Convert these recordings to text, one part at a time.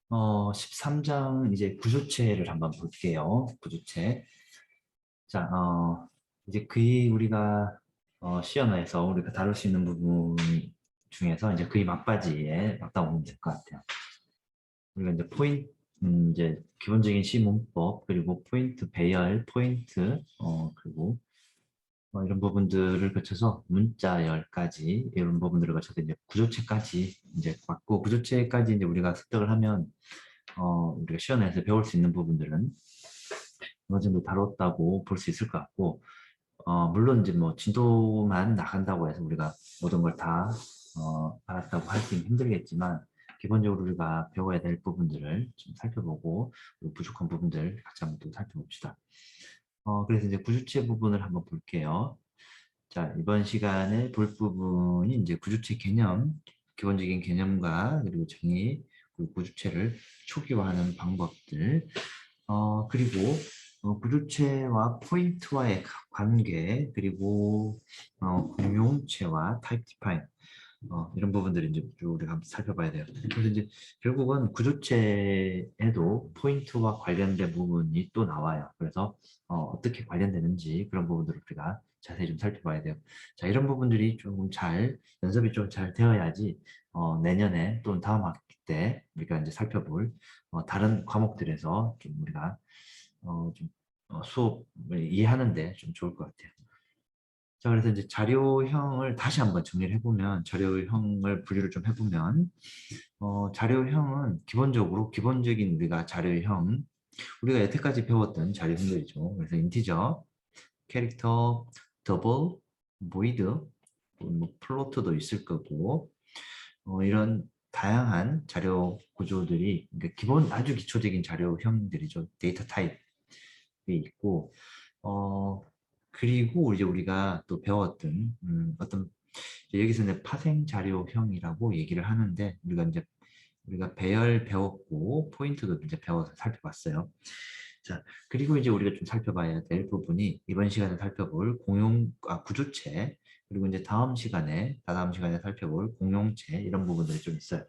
13장 이제 구조체를 한번 볼게요. 구조체. 자, 이제 그의 우리가 시연에서 우리가 다룰 수 있는 부분 중에서 이제 그의 막바지에 맞다고 될 것 같아요. 우리가 이제 포인트, 이제 기본적인 시문법, 그리고 포인트 배열, 포인트, 그리고 이런 부분들을 거쳐서 문자열까지 이런 부분들을 거쳐서 이제 구조체까지 이제 맞고 구조체까지 이제 우리가 습득을 하면 우리가 시연에서 배울 수 있는 부분들은 어느 정도 다뤘다고 볼 수 있을 것 같고, 물론 이제 뭐 진도만 나간다고 해서 우리가 모든 걸 다 알았다고 하기는 힘들겠지만, 기본적으로 우리가 배워야 될 부분들을 좀 살펴보고, 그리고 부족한 부분들 같이 한번 또 살펴봅시다. 그래서 이제 구조체 부분을 한번 볼게요. 자, 이번 시간에 볼 부분이 이제 구조체 개념, 기본적인 개념과 그리고 정의, 그리고 구조체를 초기화하는 방법들, 그리고 구조체와 포인트와의 관계, 그리고 공용체와 타입 디파인, 이런 부분들을 이제 쭉 우리가 한번 살펴봐야 돼요. 그래서 이제 결국은 구조체에도 포인트와 관련된 부분이 또 나와요. 그래서 어떻게 관련되는지 그런 부분들을 우리가 자세히 좀 살펴봐야 돼요. 자, 이런 부분들이 조금 연습이 좀 잘 되어야지 내년에 또는 다음 학기 때 우리가 이제 살펴볼 다른 과목들에서 좀 우리가 좀 수업을 이해하는데 좀 좋을 것 같아요. 자, 그래서 이제 자료형을 다시 한번 정리를 해보면, 자료형을 분류를 좀 해보면, 자료형은 기본적으로, 기본적인 우리가 자료형, 우리가 여태까지 배웠던 자료형들이죠. 그래서 인티저, 캐릭터, 더블, 보이드, 뭐 플로트도 있을 거고, 이런 다양한 자료 구조들이, 그러니까 기본 아주 기초적인 자료형들이죠. 데이터 타입이 있고, 어, 그리고 이제 우리가 또 배웠던 어떤 여기서 이제 파생 자료형이라고 얘기를 하는데 우리가 배열 배웠고 포인트도 이제 배워서 살펴봤어요. 자, 그리고 이제 우리가 좀 살펴봐야 될 부분이 이번 시간에 살펴볼 구조체, 그리고 이제 다다음 시간에 살펴볼 공용체 이런 부분들이 좀 있어요.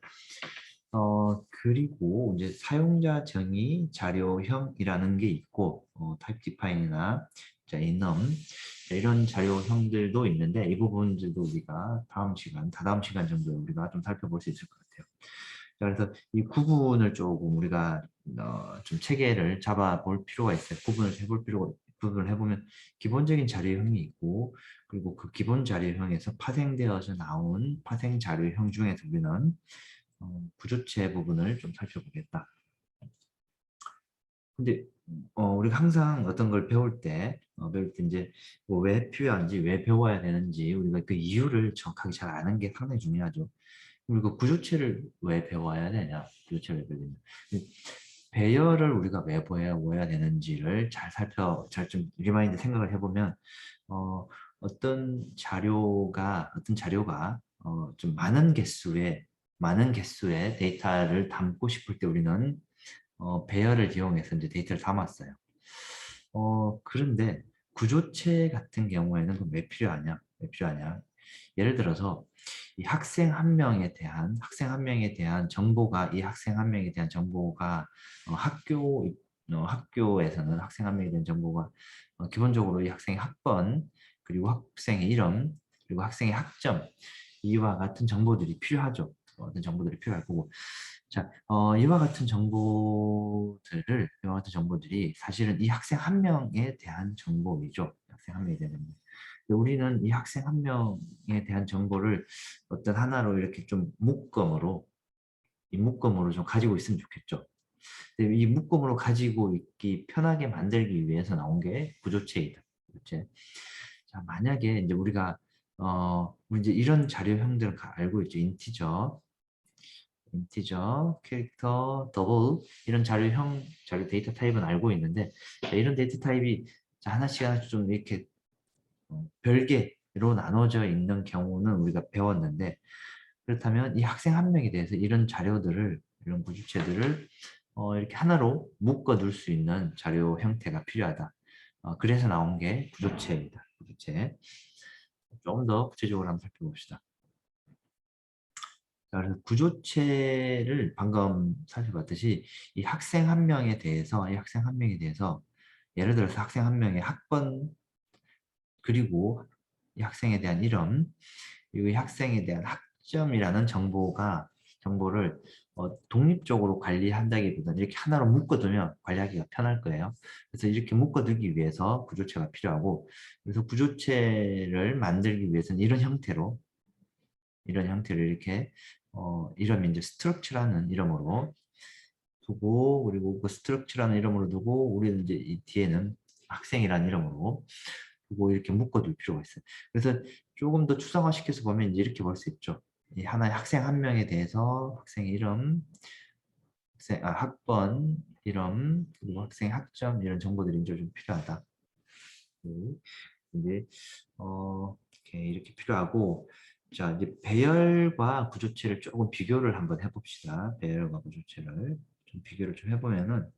그리고 이제 사용자 정의 자료형이라는 게 있고, 타입 디파인이나 인엄 이런 자료형들도 있는데 이 부분들도 우리가 다다음 시간 정도에 우리가 좀 살펴볼 수 있을 것 같아요. 자, 그래서 이 구분을 조금 우리가 좀 체계를 잡아볼 필요가 있어요. 구분을 해보면 기본적인 자료형이 있고, 그리고 그 기본 자료형에서 파생되어서 나온 파생 자료형 중에서 우리는 구조체 부분을 좀 살펴보겠다. 근데 우리가 항상 어떤 걸 배울 때 이제 뭐왜 필요한지, 왜 배워야 되는지 우리가 그 이유를 정확하게 잘 아는 게 상당히 중요하죠. 그리고 구조체를 왜 배워야 되냐? 구조체를 왜 배워야 되냐? 배열을 우리가 왜 배워야 되는지를 잘 좀 리마인드 생각을 해보면 어떤 자료가 좀 많은 개수의 데이터를 담고 싶을 때 우리는 배열을 이용해서 이제 데이터를 담았어요. 그런데 구조체 같은 경우에는 그럼 왜 필요하냐? 왜 필요하냐? 예를 들어서 이 학생 한 명에 대한 정보가 이 학생 한 명에 대한 정보가 학교에서는 학생 한 명에 대한 정보가 기본적으로 이 학생의 학번, 그리고 학생의 이름, 그리고 학생의 학점 이와 같은 정보들이 필요하죠. 어떤 정보들이 필요할 거고. 자, 이와 같은 정보들이 사실은 이 학생 한 명에 대한 정보이죠. 학생 한 명에 대한 정보. 근데 우리는 이 학생 한 명에 대한 정보를 어떤 하나로 이렇게 좀 이 묶음으로 좀 가지고 있으면 좋겠죠. 근데 이 묶음으로 가지고 있기 편하게 만들기 위해서 나온 게 구조체이다. 구조체. 자, 만약에 이제 우리 이제 이런 자료형들은 알고 있죠. 인티저, 캐릭터, 더블 이런 자료 데이터 타입은 알고 있는데, 자, 이런 데이터 타입이 자, 하나씩 좀 이렇게 별개로 나눠져 있는 경우는 우리가 배웠는데, 그렇다면 이 학생 한 명에 대해서 이런 구조체들을 이렇게 하나로 묶어 둘 수 있는 자료 형태가 필요하다. 그래서 나온 게 구조체입니다. 구조체. 좀 더 구체적으로 한번 살펴봅시다. 자, 그래서 구조체를 방금 살펴봤듯이 이 학생 한 명에 대해서 예를 들어서 학생 한 명의 학번 그리고 이 학생에 대한 이름 그리고 이 학생에 대한 학점이라는 정보를 독립적으로 관리한다기보다는 이렇게 하나로 묶어두면 관리하기가 편할 거예요. 그래서 이렇게 묶어두기 위해서 구조체가 필요하고 그래서 구조체를 만들기 위해서는 이런 형태를 이렇게 이름이 이제 스트럭처라는 이름으로 두고 그리고 그 스트럭처라는 이름으로 두고 우리는 이제 이 뒤에는 학생이라는 이름으로 두고 이렇게 묶어둘 필요가 있어요. 그래서 조금 더 추상화시켜서 보면 이제 이렇게 볼 수 있죠. 이 하나의 학생 한 명에 대해서 학생의 이름, 학번, 이름, 그리고 학생 학점 이런 정보들이 이제 좀 필요하다. 이제 이렇게 필요하고 자 이제 배열과 구조체를 조금 비교를 한번 해봅시다. 배열과 구조체를 좀 비교를 좀 해보면은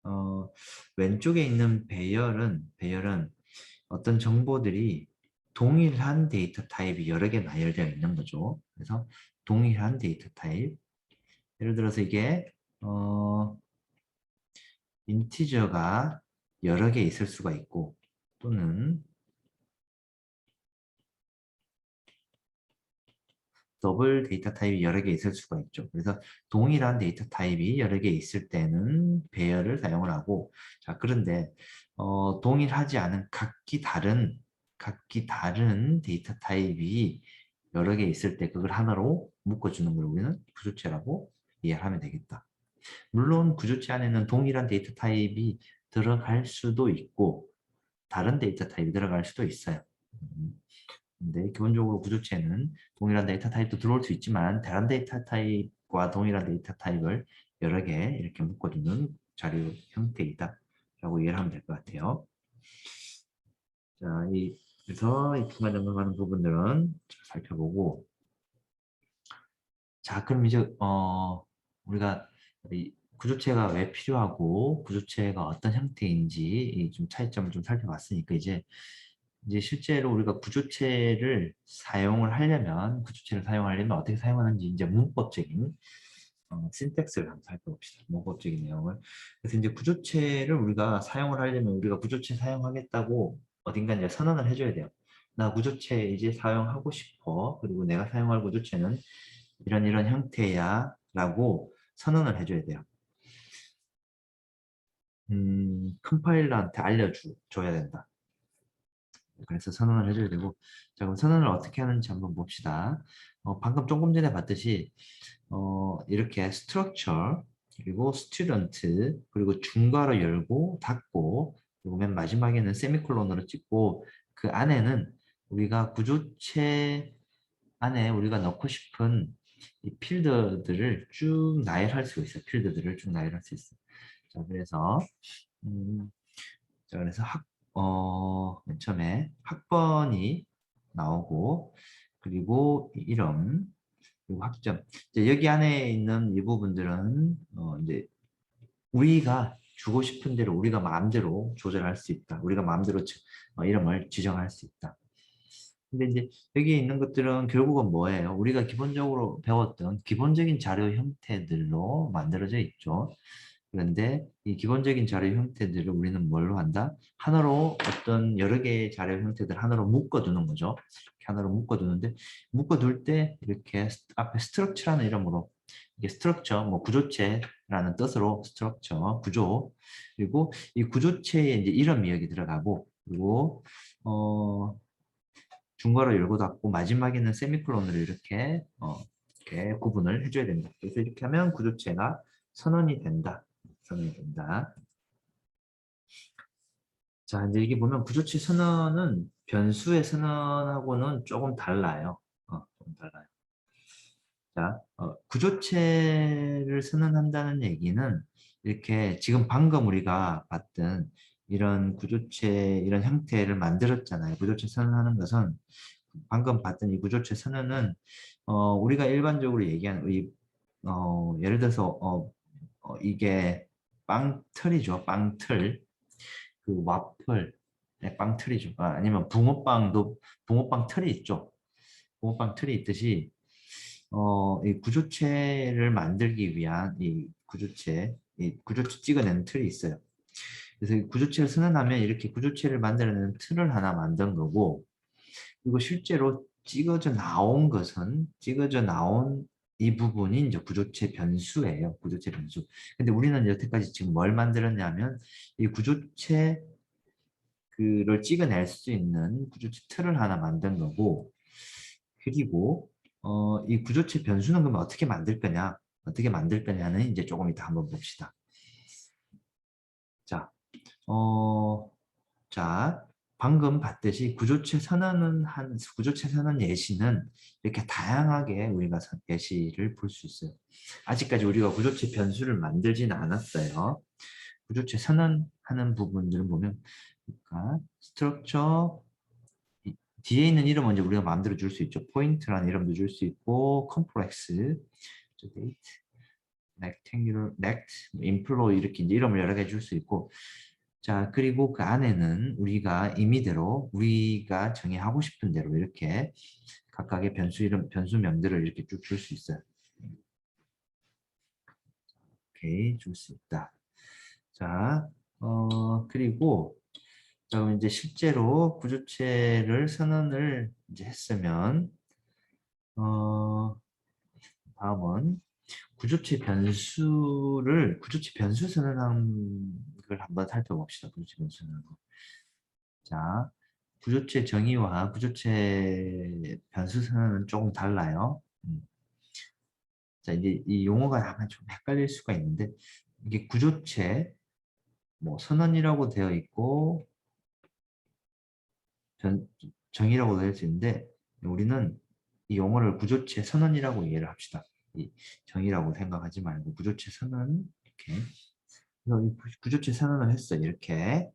어, 왼쪽에 있는 배열은 어떤 정보들이 동일한 데이터 타입이 여러 개 나열되어 있는 거죠. 그래서 동일한 데이터 타입. 예를 들어서 이게 인티저가 여러 개 있을 수가 있고 또는 더블 데이터 타입이 여러 개 있을 수가 있죠. 그래서 동일한 데이터 타입이 여러 개 있을 때는 배열을 사용을 하고 자 그런데 동일하지 않은 각기 다른 데이터 타입이 여러 개 있을 때 그걸 하나로 묶어주는 걸 우리는 구조체라고 이해하면 되겠다. 물론 구조체 안에는 동일한 데이터 타입이 들어갈 수도 있고 다른 데이터 타입이 들어갈 수도 있어요. 근데 기본적으로 구조체는 동일한 데이터 타입도 들어올 수 있지만 다른 데이터 타입과 동일한 데이터 타입을 여러 개 이렇게 묶어두는 자료 형태이다 라고 이해를 하면 될 것 같아요. 자, 그래서 이 중간점검하는 부분들은 살펴보고 자 그럼 이제 우리가 이 구조체가 왜 필요하고 구조체가 어떤 형태인지 좀 차이점을 좀 살펴봤으니까 이제 실제로 우리가 구조체를 사용하려면 어떻게 사용하는지 이제 문법적인 신텍스를 한번 살펴봅시다. 문법적인 내용을. 그래서 이제 구조체를 우리가 사용을 하려면 우리가 구조체 사용하겠다고 어딘가 이제 선언을 해줘야 돼요. 나 구조체 이제 사용하고 싶어. 그리고 내가 사용할 구조체는 이런 형태야 라고 선언을 해줘야 돼요. 컴파일러한테 알려줘야 된다. 그래서 선언을 해줘야 되고 자 그럼 선언을 어떻게 하는지 한번 봅시다. 방금 조금 전에 봤듯이 이렇게 structure 그리고 student 그리고 중괄호 열고 닫고 그리고 맨 마지막에는 세미콜론으로 찍고 그 안에는 우리가 구조체 안에 우리가 넣고 싶은 이 필드들을 쭉 나열할 수 있어요. 필드들을 쭉 나열할 수 있어요. 자 그래서 음, 자, 그래서 맨 처음에 학번이 나오고, 그리고 이름, 그리고 학점. 이제 여기 안에 있는 이 부분들은, 이제 우리가 주고 싶은 대로 우리가 마음대로 조절할 수 있다. 우리가 마음대로 이름을 지정할 수 있다. 근데 이제 여기 있는 것들은 결국은 뭐예요? 우리가 기본적으로 배웠던 기본적인 자료 형태들로 만들어져 있죠. 그런데 이 기본적인 자료 형태들을 우리는 뭘로 한다? 하나로 어떤 여러 개의 자료 형태들 하나로 묶어두는 거죠. 이렇게 하나로 묶어두는데 묶어둘 때 이렇게 앞에 스트럭처라는 이름으로 이게 스트럭처, 뭐 구조체라는 뜻으로 스트럭처, 구조 그리고 이 구조체에 이제 이름이 여기 들어가고 그리고 중괄호 열고 닫고 마지막에는 세미콜론으로 이렇게 구분을 해줘야 됩니다. 그래서 이렇게 하면 구조체가 선언이 된다. 선언이 된다. 자, 이제 이게 보면 구조체 선언은 변수의 선언하고는 조금 달라요. 조금 달라요. 자, 구조체를 선언한다는 얘기는 이렇게 지금 방금 우리가 봤던 이런 구조체, 이런 형태를 만들었잖아요. 구조체 선언하는 것은 방금 봤던 이 구조체 선언은 우리가 일반적으로 얘기하는 예를 들어서 이게 빵틀이죠. 빵틀. 그 와플. 네, 빵틀이죠. 아니면 붕어빵 틀이 있죠. 붕어빵 틀이 있듯이 이 구조체를 만들기 위한 이 구조체 찍어내는 틀이 있어요. 그래서 이 구조체를 선언하면 이렇게 구조체를 만들어내는 틀을 하나 만든 거고, 그리고 실제로 찍어져 나온 이 부분이 이제 구조체 변수예요. 구조체 변수. 근데 우리는 여태까지 지금 뭘 만들었냐면 이 구조체 그를 찍어낼 수 있는 구조체 틀을 하나 만든 거고, 그리고 이 구조체 변수는 그러면 어떻게 만들 거냐? 어떻게 만들 거냐는 이제 조금 이따 한번 봅시다. 자, 어, 자, 방금 봤듯이 구조체 선언 예시는 이렇게 다양하게 우리가 예시를 볼 수 있어요. 아직까지 우리가 구조체 변수를 만들지는 않았어요. 구조체 선언하는 부분들을 보면, 그러니까 스트럭처 뒤에 있는 이름은 이제 우리가 마음대로 줄 수 있죠. 포인트라는 이름도 줄 수 있고, 컴플렉스, date, rectangular, rect, inflow 이렇게 이제 이름을 여러 개 줄 수 있고, 자, 그리고 그 안에는 우리가 임의대로 우리가 정의하고 싶은 대로 이렇게 각각의 변수 이름, 변수명들을 이렇게 쭉 줄 수 있어요. 오케이, 줄 수 있다. 자, 그리고 자, 그럼 이제 실제로 구조체를 선언을 이제 했으면, 다음은 구조체 변수 선언한 걸 한번 살펴봅시다. 구조체 변수 선언. 자, 구조체 정의와 구조체 변수 선언은 조금 달라요. 자, 이제 이 용어가 약간 좀 헷갈릴 수가 있는데, 이게 구조체, 뭐, 선언이라고 되어 있고, 정의라고 되어 있는데, 우리는 이 용어를 구조체 선언이라고 이해를 합시다. 이 정의라고 생각하지 말고, 구조체 선언, 이렇게. 그래서 이 구조체 선언을 했어, 이렇게.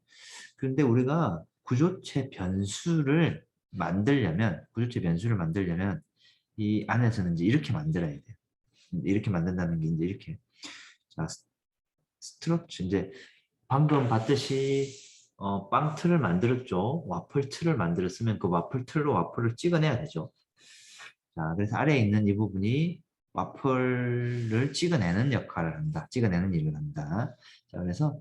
그런데 우리가 구조체 변수를 만들려면, 이 안에서는 이제 이렇게 만들어야 돼요. 이렇게 만든다는 게 이제 이렇게. 자, 스트럭처, 이제 방금 봤듯이, 빵 틀을 만들었죠. 와플 틀을 만들었으면 그 와플 틀로 와플을 찍어내야 되죠. 자, 그래서 아래에 있는 이 부분이 와플을 찍어내는 역할을 한다. 찍어내는 일을 한다. 자, 그래서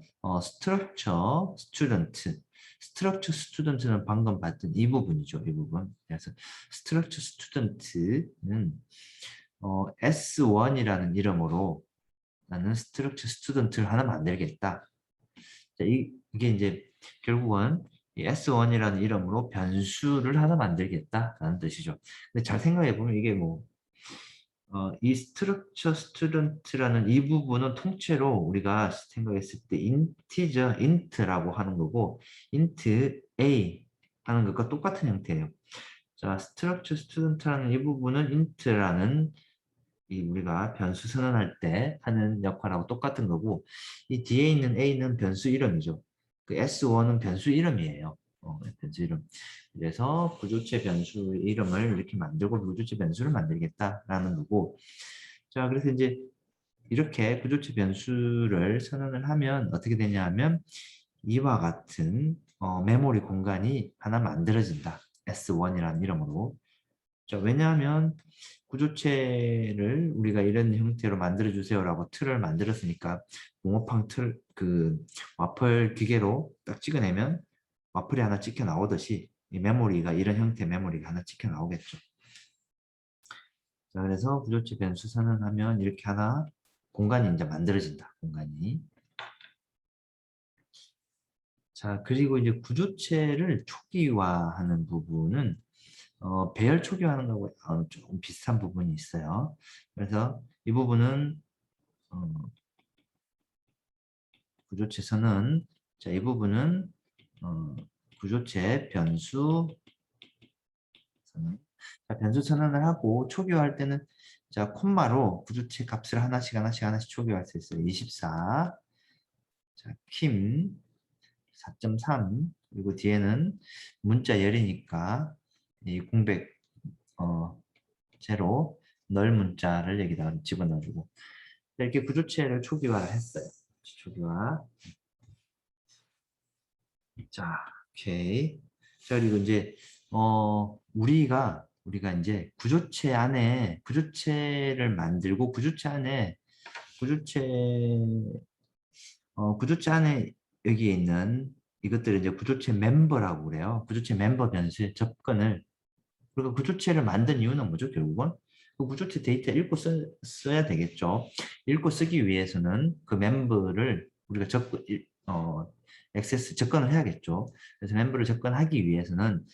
스트럭처 스튜던트는 방금 봤던 이 부분이죠. 이 부분. 그래서 스트럭처 스튜던트는 S1이라는 이름으로 나는 스트럭처 스튜던트를 하나 만들겠다. 자, 이게 이제 결국은 이 S1이라는 이름으로 변수를 하나 만들겠다라는 뜻이죠. 근데 잘 생각해 보면 이게 뭐 이 스트럭처 스튜던트라는 이 부분은 통째로 우리가 생각했을 때 인트라고 하는 거고 인트 A 하는 것과 똑같은 형태예요. 자, 스트럭처 스튜던트라는 이 부분은 인트라는 이 우리가 변수 선언할 때 하는 역할하고 똑같은 거고 이 뒤에 있는 A는 변수 이름이죠. 그 S1은 변수 이름이에요. 변수 이름. 그래서 구조체 변수 이름을 이렇게 만들고 구조체 변수를 만들겠다라는 거고 자 그래서 이제 이렇게 구조체 변수를 선언을 하면 어떻게 되냐 하면 이와 같은 메모리 공간이 하나 만들어진다. S1이라는 이름으로. 자, 왜냐하면 구조체를 우리가 이런 형태로 만들어 주세요라고 틀을 만들었으니까 붕어빵 와플 기계로 딱 찍어내면 와플이 하나 찍혀 나오듯이 이 메모리가 이런 형태 메모리가 하나 찍혀 나오겠죠. 자, 그래서 구조체 변수 선언하면 이렇게 하나 공간이 이제 만들어진다. 공간이. 자, 그리고 이제 구조체를 초기화하는 부분은 배열 초기화하는 거하고 조금 비슷한 부분이 있어요. 그래서 이 부분은 구조체선은 자, 이 부분은 구조체 변수 선언. 자, 변수 선언을 하고 초기화할 때는 자, 콤마로 구조체 값을 하나씩 초기화할 수 있어요. 24. 자, 킴 4.3 그리고 뒤에는 문자 열이니까 이 공백 제로 널 문자를 여기다 집어넣어주고 이렇게 구조체를 초기화를 했어요. 초기화. 자, 오케이. 자, 그리고 이제 우리가 우리가 이제 구조체를 만들고 구조체 구조체 안에 여기에 있는 이것들을 이제 구조체 멤버라고 그래요. 구조체 멤버 변수에 접근을 그리고 구조체를 만든 이유는 뭐죠? 결국은 그 구조체 데이터 읽고 써야 되겠죠. 읽고 쓰기 위해서는 그 멤버를 우리가 액세스 접근을 해야겠죠. 그래서 멤버를 접근하기 위해서는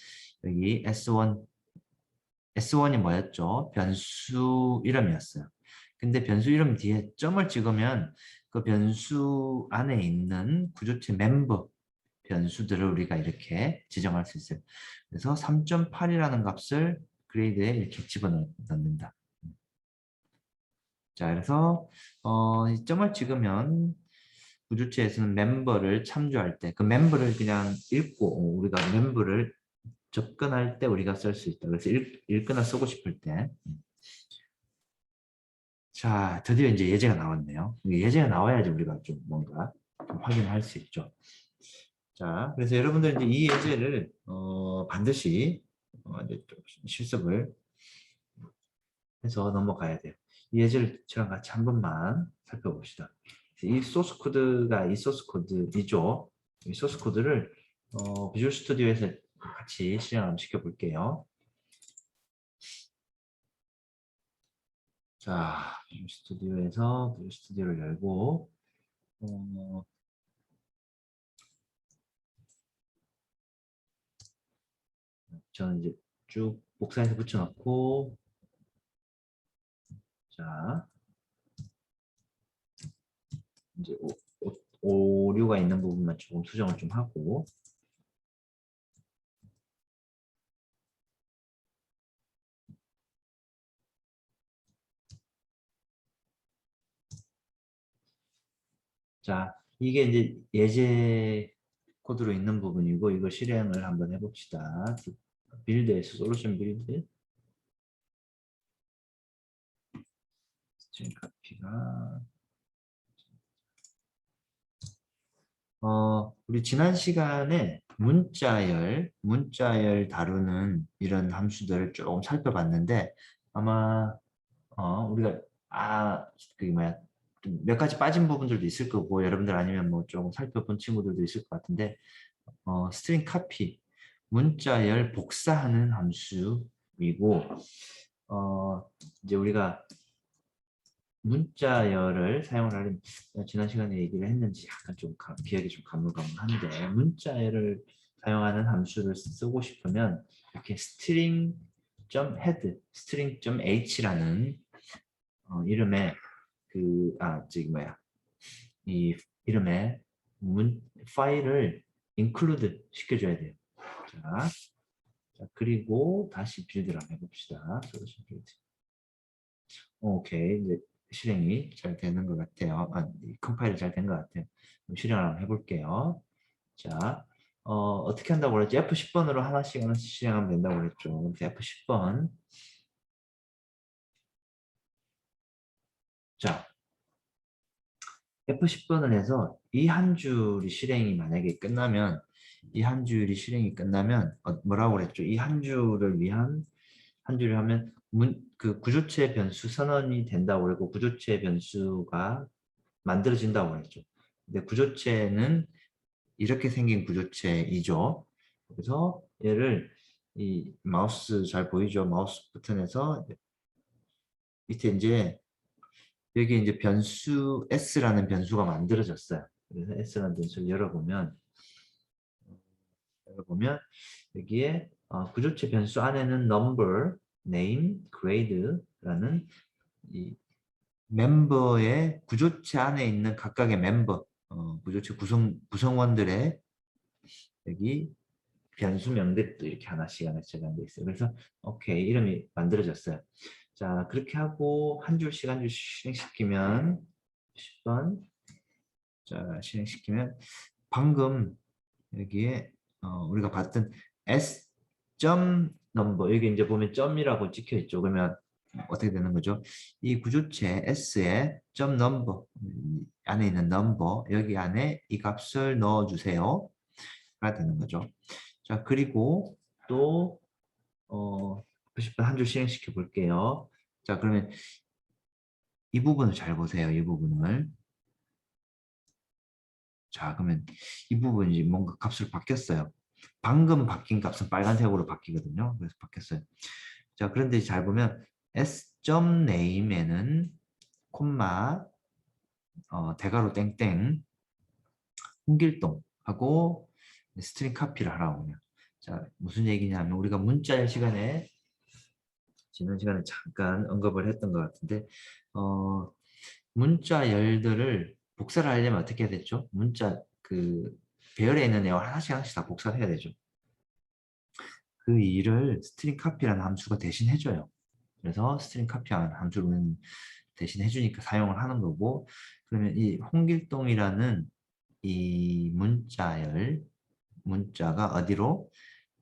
여기 S1이 뭐였죠? 변수 이름이었어요. 근데 변수 이름 뒤에 점을 찍으면 그 변수 안에 있는 구조체 멤버 변수들을 우리가 이렇게 지정할 수 있어요. 그래서 3.8이라는 값을 그레이드에 이렇게 집어넣는다. 자, 그래서 이 점을 찍으면 구조체에서는 멤버를 참조할 때 그 멤버를 그냥 읽고 우리가 멤버를 접근할 때 우리가 쓸 수 있다. 그래서 읽거나 쓰고 싶을 때. 자, 드디어 이제 예제가 나왔네요. 예제가 나와야지 우리가 좀 뭔가 좀 확인할 수 있죠. 자, 그래서 여러분들 이제 이 예제를 반드시 이제 좀 실습을 해서 넘어가야 돼요. 이 예제를 저랑 같이 한 번만 살펴봅시다. 이 소스 코드가 이 소스 코드이죠. 이 소스 코드를 비주얼 스튜디오에서 같이 실행 한번 시켜볼게요. 자, 비주얼 스튜디오를 열고 저는 이제 쭉 복사해서 붙여놓고 자 이제 오류가 있는 부분만 조금 수정을 좀 하고 자 이게 이제 예제 코드로 있는 부분이고 이거 실행을 한번 해봅시다. 빌드에서 솔루션 빌드 스트링 카피가 우리 지난 시간에 문자열 다루는 이런 함수들을 조금 살펴봤는데 아마 우리가 그게 뭐야 몇 가지 빠진 부분들도 있을 거고 여러분들 아니면 뭐 좀 살펴본 친구들도 있을 것 같은데 스트링 카피 문자열 복사하는 함수이고 이제 우리가 문자열을 사용을 하려면 지난 시간에 얘기를 했는지 약간 좀 기억이 좀 가물가물한데 문자열을 사용하는 함수를 쓰고 싶으면 이렇게 string.head, string.h라는 이름의 저기 뭐야 이 이름에 파일을 include 시켜줘야 돼요. 자, 그리고 다시 빌드를 한번 해봅시다. 솔루션 빌드. 오케이 이제 실행이 잘 되는 것 같아요. 컴파일이 잘 된 것 같아요. 실행을 한번 해볼게요. 자, 어떻게 한다고 그랬지? F10번으로 하나씩 실행하면 된다고 그랬죠. F10번. 자, F10번을 해서 이 한 줄이 실행이 만약에 끝나면 이 한 줄이 실행이 끝나면 뭐라고 그랬죠? 이 한 줄을 위한 한 줄을 하면 그 구조체 변수 선언이 된다고 그랬고 구조체 변수가 만들어진다고 했죠. 근데 구조체는 이렇게 생긴 구조체이죠. 그래서 얘를 이 마우스 잘 보이죠? 마우스 버튼에서 밑에 이제 여기 이제 변수 s라는 변수가 만들어졌어요. 그래서 s라는 변수를 열어보면 여기에 구조체 변수 안에는 number, name, grade라는 이 멤버의 구조체 안에 있는 각각의 멤버, 구조체 구성원들의 여기 변수명들도 이렇게 하나씩 저장돼 있어요. 그래서 오케이 이름이 만들어졌어요. 자 그렇게 하고 한 줄씩 실행시키면 10번 자 실행시키면 방금 여기에 우리가 봤던 s 넘버 여기 이제 보면 점이라고 찍혀 있죠. 그러면 어떻게 되는 거죠? 이 구조체 s에 점 넘버 안에 있는 넘버 여기 안에 이 값을 넣어주세요가 되는 거죠. 자 그리고 또 10분 한 줄 실행시켜 볼게요. 자, 그러면 이 부분을 잘 보세요. 이 부분을. 자, 그러면 이 부분이 뭔가 값을 바뀌었어요. 방금 바뀐 값은 빨간색으로 바뀌거든요. 그래서 바뀌었어요. 자, 그런데 잘 보면 s.name에는 콤마 대괄호 땡땡 홍길동하고 스트링 카피를 하라고 하면 자, 무슨 얘기냐면 우리가 문자열 시간에 지난 시간에 잠깐 언급을 했던 것 같은데 문자열들을 복사를 하려면 어떻게 해야 되죠? 문자 그 배열에 있는 내용을 하나씩 하나씩 다 복사를 해야 되죠. 그 일을 스트링 카피라는 함수가 대신 해줘요. 그래서 스트링 카피하는 함수는 대신 해주니까 사용을 하는 거고 그러면 이 홍길동이라는 이 문자가 어디로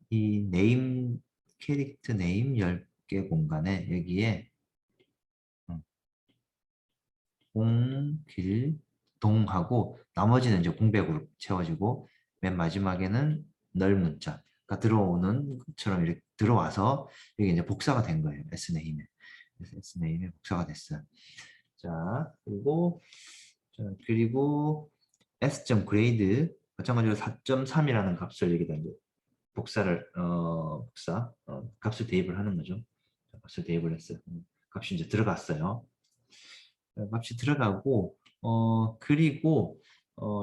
이 네임 캐릭터 네임 10개 공간에 여기에 홍길동하고 나머지는 이제 공백으로 채워지고 맨 마지막에는 널 문자가 들어오는 것처럼 이렇게 들어와서 여기 이제 복사가 된 거예요. S네임에. 그래서 S네임에 복사가 됐어요. 자, 그리고 S.grade 마찬가지로 4.3이라는 값을 여기다 이제 값을 대입을 하는 거죠. 값을 대입을 했어요. 값이 이제 들어갔어요. 값이 들어가고 그리고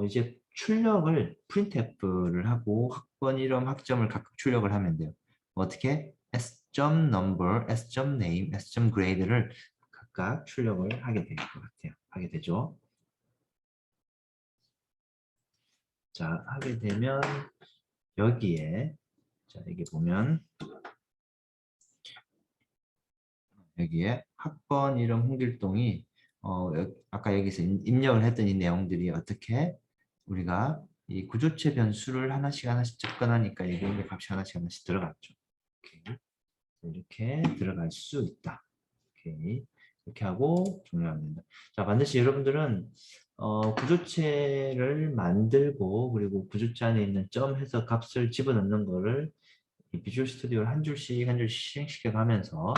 이제 출력을 printf를 하고 학번 이름 학점을 각각 출력을 하면 돼요. 어떻게? s.number, s.name, s.grade를 각각 출력을 하게 될 것 같아요. 하게 되죠. 자, 하게 되면 여기에 자, 여기 보면 여기에 학번 이름 홍길동이 아까 여기서 입력을 했던 이 내용들이 어떻게 우리가 이 구조체 변수를 하나씩 하나씩 접근하니까 이게 값이 하나씩 하나씩 들어갔죠. 오케이. 이렇게 들어갈 수 있다. 오케이. 이렇게 하고 종료하면 된다. 자, 반드시 여러분들은 구조체를 만들고 그리고 구조체 안에 있는 점 해서 값을 집어넣는 거를 이 비주얼 스튜디오를 한 줄씩 한 줄씩 실행시켜 가면서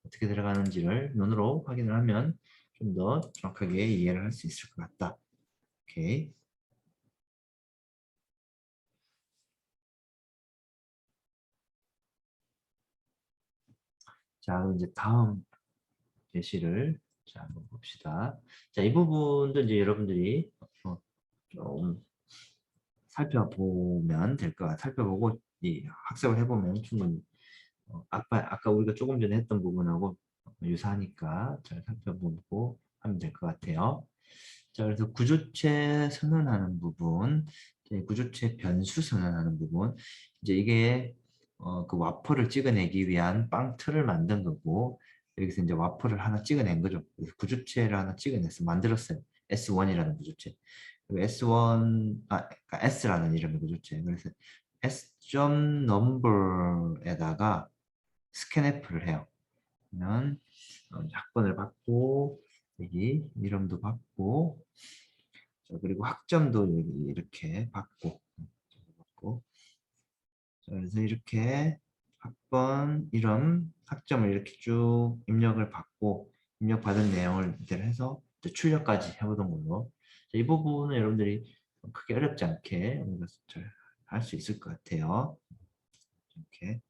어떻게 들어가는지를 눈으로 확인을 하면 좀 더 정확하게 이해를 할 수 있을 것 같다. 오케이. 자, 그럼 이제 다음 예시를 자, 한번 봅시다. 자, 이 부분도 이제 여러분들이 좀 살펴보면 될 것 같아요. 살펴보고 이 학습을 해보면 충분히 아까 우리가 조금 전에 했던 부분하고 유사하니까 잘 살펴보고 하면 될 것 같아요. 자, 그래서 구조체 선언하는 부분, 이제 구조체 변수 선언하는 부분, 이제 이게 그 와퍼를 찍어내기 위한 빵 틀을 만든 거고, 여기서 이제 와퍼를 하나 찍어낸 거죠. 그래서 구조체를 하나 찍어내서 만들었어요. S1이라는 구조체. 그리고 그러니까 S라는 이름의 구조체. 그래서 S.number에다가 스캔F를 해요. 그러면 학번을 받고 여기 이름도 받고 자, 그리고 학점도 여기 이렇게 받고 자, 그래서 이렇게 학번 이름 학점을 이렇게 쭉 입력을 받고 입력받은 내용을 이대로 해서 이제 출력까지 해보던 걸로 자, 이 부분은 여러분들이 크게 어렵지 않게 잘 할 수 있을 것 같아요. 이렇게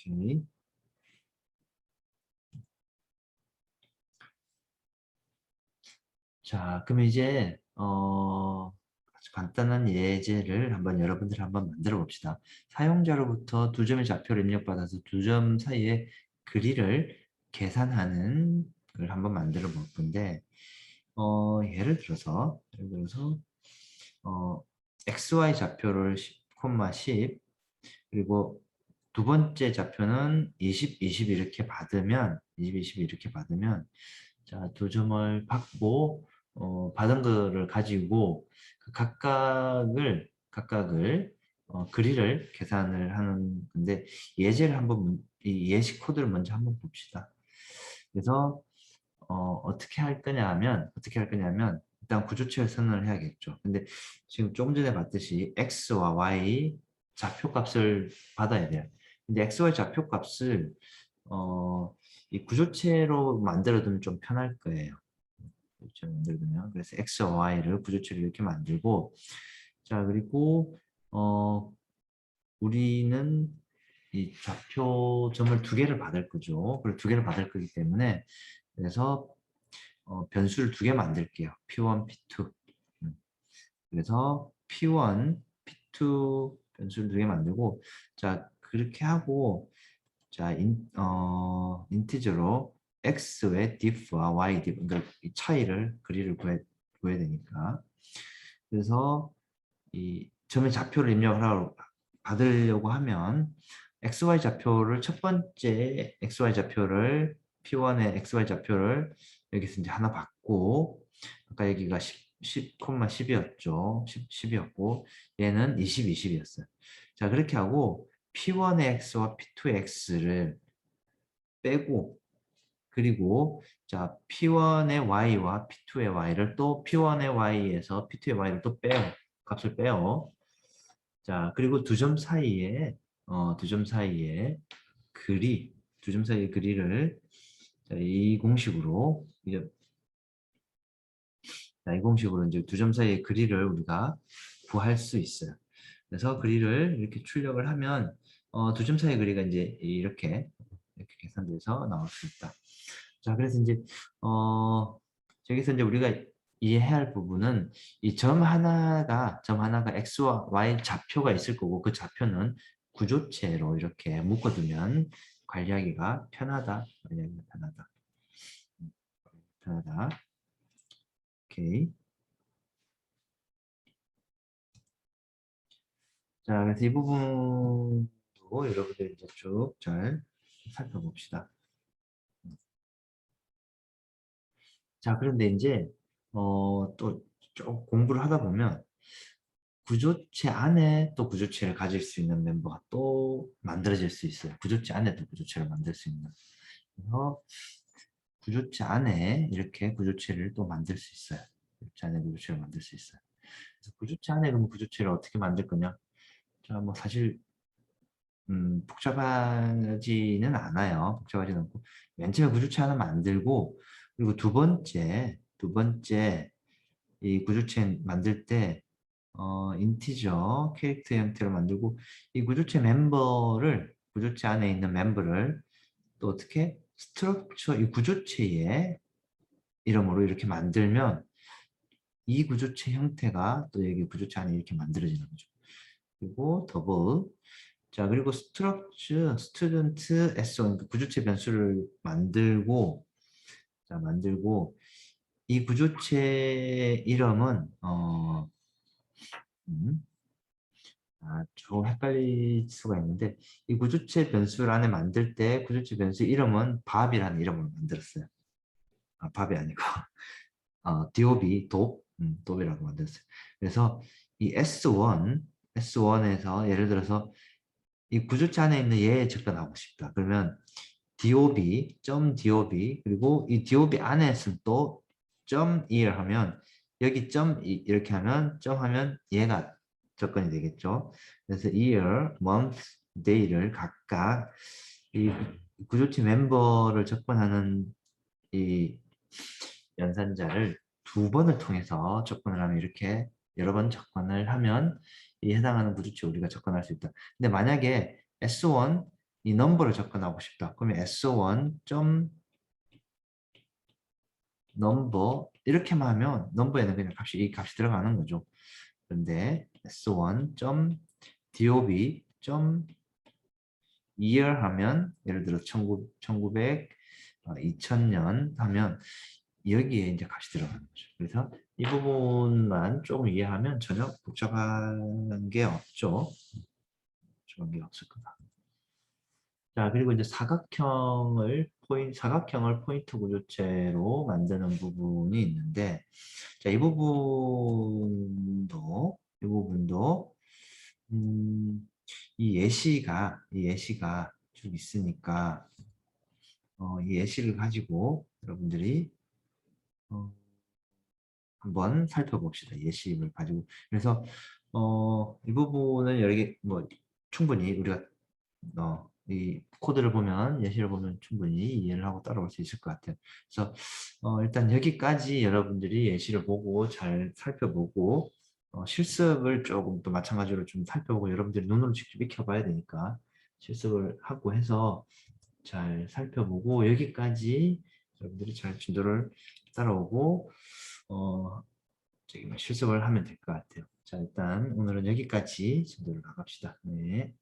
이렇게 자, 그럼 이제 아주 간단한 예제를 한번 여러분들 한번 만들어 봅시다. 사용자로부터 두 점의 좌표를 입력받아서 두 점 사이의 거리를 계산하는 걸 한번 만들어 볼 건데 예를 들어서 XY 좌표를 10, 10 그리고 두 번째 좌표는 20, 20 이렇게 받으면 20, 20 이렇게 받으면 자, 두 점을 받고 받은 거를 가지고 그 각각을 거리를 계산을 하는 건데 예제를 한번 이 예시 코드를 먼저 한번 봅시다. 그래서 어떻게 할 거냐면 일단 구조체를 선언을 해야겠죠. 근데 지금 조금 전에 봤듯이 x와 y 좌표 값을 받아야 돼요. 이제 XY 좌표 값을 이 구조체로 만들어두면 좀 편할 거예요. 구조체로 만들어두면. 그래서 X와 Y를 구조체로 이렇게 만들고, 자, 그리고 우리는 이 좌표점을 두 개를 받을 거죠. 그리고 두 개를 받을 거기 때문에 그래서 변수를 두 개 만들게요. P1, P2. 그래서 P1, P2 변수를 두 개 만들고, 자, 그렇게 하고, 자, 인티저로 x의 diff와 y diff, 그러니까 이 차이를 그리를 구해야 되니까. 그래서 이 점의 좌표를 입력을 하러 받으려고 하면 xy 좌표를 첫 번째 xy 좌표를 p1의 xy 좌표를 여기서 이제 하나 받고 아까 여기가 10,10이었죠. 10이었고 얘는 20, 20이었어요. 자, 그렇게 하고 p1의 x와 p2의 x를 빼고 그리고 자 p1의 y와 p2의 y를 또 p1의 y에서 p2의 y를 또 빼요. 값을 빼요. 자, 그리고 두 점 사이에 두 점 사이의 그리를 자, 이 공식으로 이제 자, 이 공식으로 이제 두 점 사이의 그리를 우리가 구할 수 있어요. 그래서 그리를 이렇게 출력을 하면 두 점 사이의 그리가 이제 이렇게 계산돼서 나올 수 있다. 자, 그래서 이제 저기서 이제 우리가 이해해야 할 부분은 이 점 하나가 x와 y 좌표가 있을 거고 그 좌표는 구조체로 이렇게 묶어두면 관리하기가 편하다. 관리하기가 편하다. 편하다. 오케이. 자, 그래서 이 부분도 여러분들 이제 쭉 잘 살펴봅시다. 자, 그런데 이제 또 좀 공부를 하다 보면 구조체 안에 또 구조체를 가질 수 있는 멤버가 또 만들어질 수 있어요. 구조체 안에 또 구조체를 만들 수 있는. 그래서 구조체 안에 이렇게 구조체를 또 만들 수 있어요. 구조체 안에 구조체를 만들 수 있어요. 그래서 구조체 안에 그럼 구조체를 어떻게 만들 거냐? 자, 뭐 사실 복잡하지는 않아요. 복잡하지는 않고 맨 처음에 구조체 하나 만들고 그리고 두 번째 이 구조체 만들 때 인티저 캐릭터 형태로 만들고 이 구조체 멤버를 구조체 안에 있는 멤버를 또 어떻게 스트럭처 이 구조체의 이름으로 이렇게 만들면 이 구조체 형태가 또 여기 구조체 안에 이렇게 만들어지는 거죠. 그리고 더블 자 그리고 스트럭처 스튜던트 s 그러니까 구조체 변수를 만들고 자 만들고 이 구조체 이름은 음, 조금 헷갈릴 수가 있는데 이 구조체 변수를 안에 만들 때 구조체 변수 이름은 밥이라는 이름을 만들었어요. 밥이 아니고 돕이라고 만들었어요. 그래서 이 S1에서 예를 들어서 이 구조체 안에 있는 얘에 접근하고 싶다. 그러면 dob, 그리고 이 dob 안에서 또 .2를 하면 여기 이렇게 하면 하면 얘가 접근이 되겠죠. 그래서 year, month, day를 각각 이 구조체 멤버를 접근하는 이 연산자를 두 번을 통해서 접근을 하면 이렇게 여러 번 접근을 하면 이 해당하는 구조체 우리가 접근할 수 있다. 근데 만약에 S1 이 넘버를 접근하고 싶다. 그러면 S1 점 넘버 이렇게만 하면 넘버에는 그냥 이 값이 들어가는 거죠. 그런데 S1 점 DOB 점 year 하면 예를 들어 1900 2000년 하면 여기에 이제 값이 들어가는 거죠. 그래서 이 부분만 조금 이해하면 전혀 복잡한 게 없죠. 복잡한 게 없을 거다. 자, 그리고 이제 사각형을 포인트 구조체로 만드는 부분이 있는데, 자, 이 부분도, 이 예시가 쭉 있으니까, 이 예시를 가지고 여러분들이 어, 한번 살펴봅시다. 예시를 가지고. 그래서 이 부분은 여러 개, 뭐 충분히 우리가 이 코드를 보면 예시를 보면 충분히 이해를 하고 따라올 수 있을 것 같아요. 그래서 일단 여기까지 여러분들이 예시를 보고 잘 살펴보고 실습을 조금 또 마찬가지로 좀 살펴보고 여러분들이 눈으로 직접 익혀봐야 되니까 실습을 하고 해서 잘 살펴보고 여기까지 여러분들이 잘 진도를 따라오고 저기 뭐 실습을 하면 될 것 같아요. 자, 일단 오늘은 여기까지 진도를 나갑시다. 네.